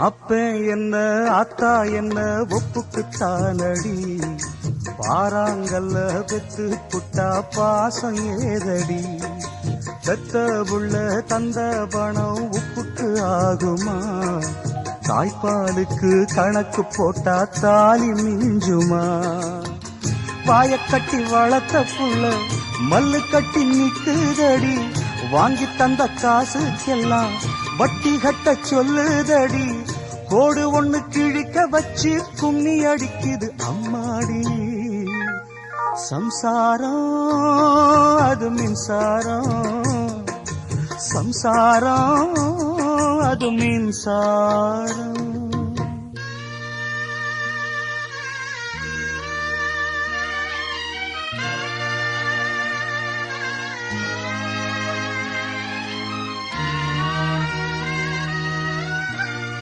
அப்ப என்ன ஆத்தா என்ன ஒப்புக்குத்தானடி, பாறாங்கல்ல பெத்து புட்டா பாசம் ஏதடி, பெத்த புள்ள தந்த பணம் உப்புக்கு ஆகுமா, தாய்ப்பாலுக்கு கணக்கு போட்டா தாலி மிஞ்சுமா, வாயக்கட்டி வளர்த்த புள்ள மல்லு கட்டி நிக்குதடி, வாங்கி தந்த காசுக்கெல்லாம் வட்டி கட்ட சொல்லுதடி, கோடு ஒண்ணு கிழிக்க வச்சு கும்மி அடிக்குது அம்மாடி, சம்சாரம் அது மின்சாரம், சம்சாரம் அது மின்சாரம்.